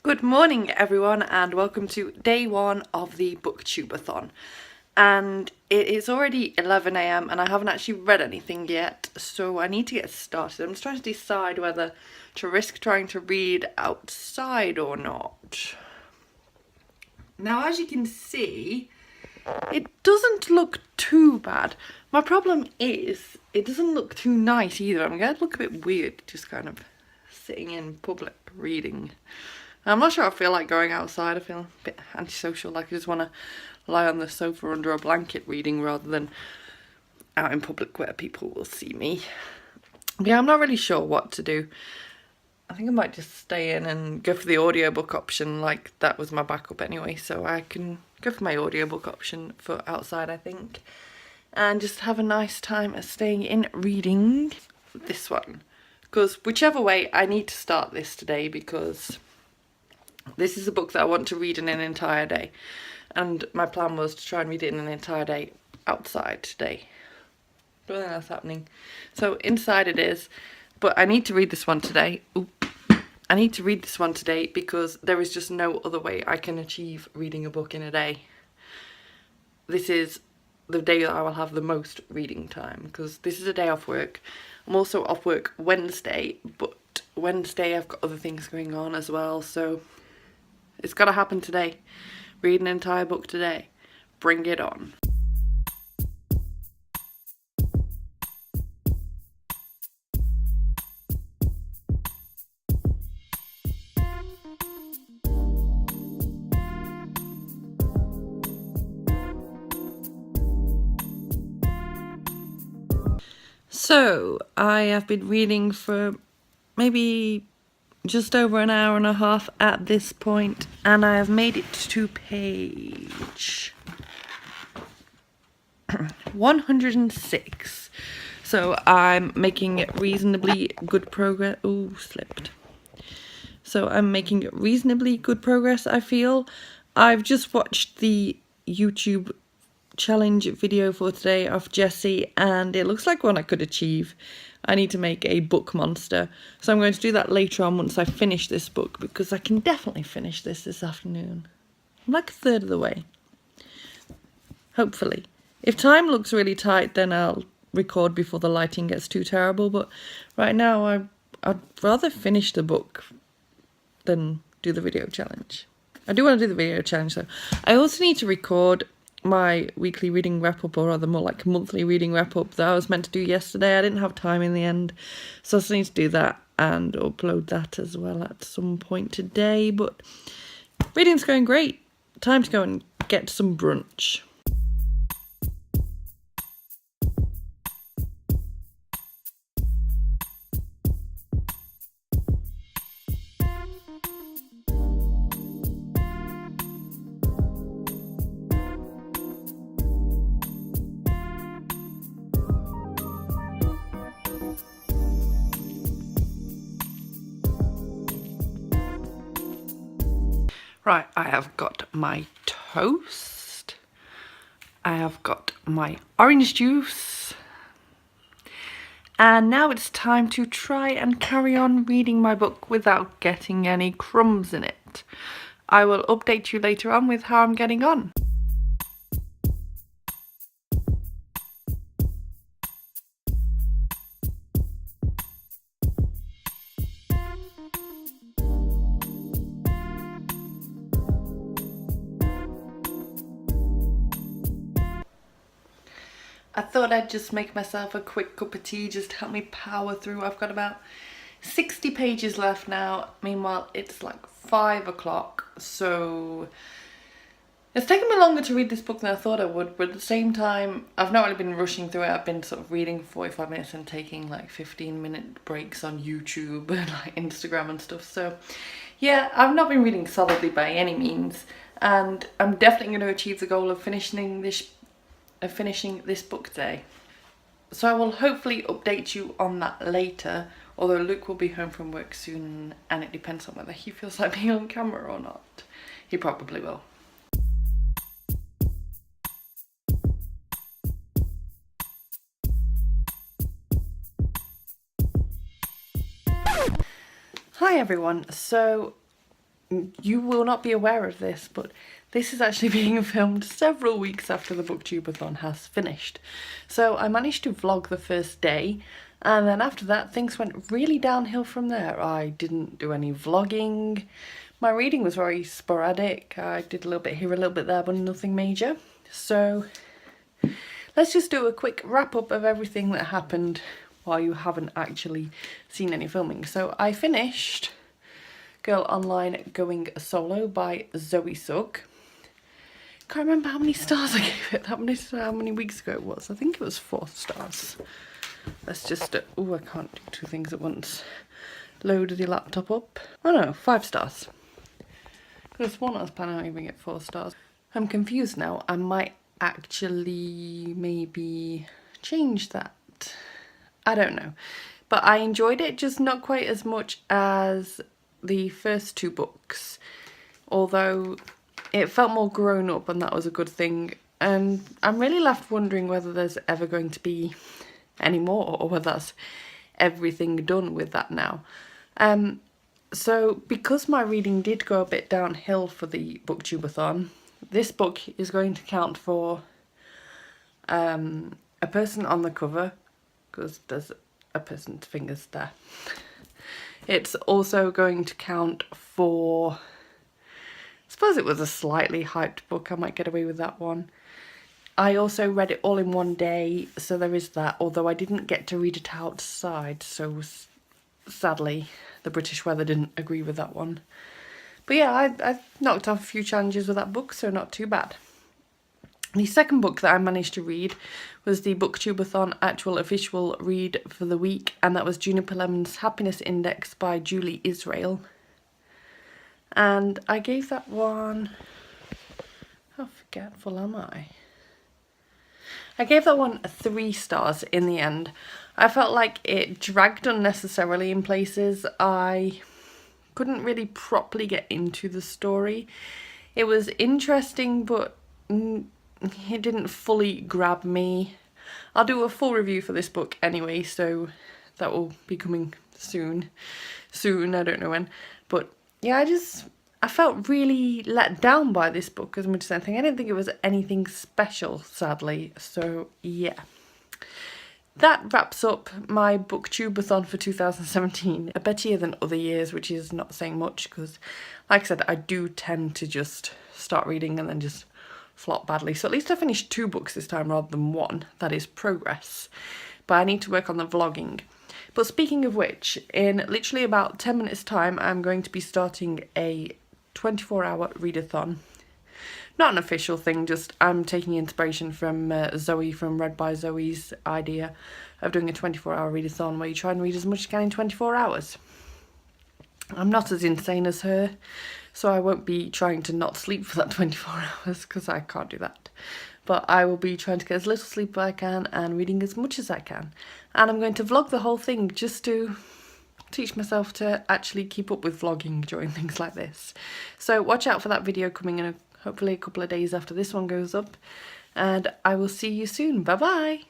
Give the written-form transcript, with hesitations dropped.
Good morning everyone and welcome to day one of the BookTube-A-Thon. And it is already 11 AM and I haven't actually read anything yet, so I need to get started. I'm just trying to decide whether to risk trying to read outside or not. Now, as you can see, it doesn't look too bad. My problem is it doesn't look too nice either. I'm going to look a bit weird just kind of sitting in public reading. I'm not sure I feel like going outside. I feel a bit antisocial, like I just want to lie on the sofa under a blanket reading rather than out in public where people will see me. Yeah, I'm not really sure what to do. I think I might just stay in and go for the audiobook option, like that was my backup anyway, so I can go for my audiobook option for outside, I think, and just have a nice time staying in reading this one. Because whichever way, I need to start this today because this is a book that I want to read in an entire day, and my plan was to try and read it in an entire day outside today. Don't think that's happening. So inside it is, but I need to read this one today. I need to read this one today because there is just no other way I can achieve reading a book in a day. This is the day that I will have the most reading time because this is a day off work. I'm also off work Wednesday, but Wednesday I've got other things going on as well, so it's got to happen today. Read an entire book today. Bring it on. So, I have been reading for maybe just over an hour and a half at this point, and I have made it to page 106. So I'm making reasonably good progress. Oh, slipped. So I'm making reasonably good progress, I feel. I've just watched the YouTube challenge video for today of Jessie, and it looks like one I could achieve. I need to make a book monster, so I'm going to do that later on once I finish this book, because I can definitely finish this afternoon. I'm like a third of the way, hopefully. If time looks really tight, then I'll record before the lighting gets too terrible, but right now I'd rather finish the book than do the video challenge. I do want to do the video challenge though. I also need to record my weekly reading wrap-up, or rather more like monthly reading wrap-up that I was meant to do yesterday. I didn't have time in the end, so I still need to do that and upload that as well at some point today. But reading's going great. Time to go and get some brunch. Right, I have got my toast, I have got my orange juice, and now it's time to try and carry on reading my book without getting any crumbs in it. I will update you later on with how I'm getting on. I thought I'd just make myself a quick cup of tea just to help me power through. I've got about 60 pages left now. Meanwhile, it's like 5 o'clock, so it's taken me longer to read this book than I thought I would, but at the same time, I've not really been rushing through it. I've been sort of reading for 45 minutes and taking like 15-minute breaks on YouTube and like Instagram and stuff. So yeah, I've not been reading solidly by any means, and I'm definitely going to achieve the goal of finishing this book today. So I will hopefully update you on that later, although Luke will be home from work soon and it depends on whether he feels like being on camera or not. He probably will. Hi everyone, so you will not be aware of this, but this is actually being filmed several weeks after the Booktube-A-Thon has finished. So I managed to vlog the first day, and then after that things went really downhill from there. I didn't do any vlogging. My reading was very sporadic. I did a little bit here, a little bit there, but nothing major. So let's just do a quick wrap up of everything that happened while you haven't actually seen any filming. So I finished Girl Online Going Solo by Zoe Sugg. Can't remember how many stars I gave it. How many weeks ago it was. I think it was 4 stars. Let's just, oh, I can't do 2 things at once. Load the laptop up. Oh no, 5 stars. Because one I was planning on giving it 4 stars. I'm confused now. I might actually maybe change that. I don't know. But I enjoyed it, just not quite as much as the first 2 books. Although it felt more grown up, and that was a good thing. And I'm really left wondering whether there's ever going to be any more, or whether that's everything done with that now. So because my reading did go a bit downhill for the Booktube-A-Thon, this book is going to count for a person on the cover, because there's a person's fingers there. It's also going to count for, I suppose it was a slightly hyped book, I might get away with that one. I also read it all in one day, so there is that, although I didn't get to read it outside, so sadly the British weather didn't agree with that one. But yeah, I knocked off a few challenges with that book, so not too bad. The second book that I managed to read was the Booktube-A-Thon actual official read for the week, and that was Juniper Lemon's Happiness Index by Julie Israel. And I gave that one, how forgetful am I? I gave that one 3 stars in the end. I felt like it dragged unnecessarily in places. I couldn't really properly get into the story. It was interesting, but it didn't fully grab me. I'll do a full review for this book anyway, so that will be coming soon, I don't know when. But yeah, I felt really let down by this book as much as anything. I didn't think it was anything special, sadly, so yeah. That wraps up my Booktube-A-Thon for 2017. A better year than other years, which is not saying much, because like I said, I do tend to just start reading and then just flop badly. So at least I finished 2 books this time rather than 1. That is progress. But I need to work on the vlogging. But speaking of which, in literally about 10 minutes time, I'm going to be starting a 24-hour readathon. Not an official thing, just I'm taking inspiration from Zoe from Read by Zoe's idea of doing a 24-hour readathon where you try and read as much as you can in 24 hours. I'm not as insane as her, so I won't be trying to not sleep for that 24 hours because I can't do that. But I will be trying to get as little sleep as I can and reading as much as I can. And I'm going to vlog the whole thing just to teach myself to actually keep up with vlogging during things like this. So watch out for that video coming in hopefully a couple of days after this one goes up. And I will see you soon. Bye bye!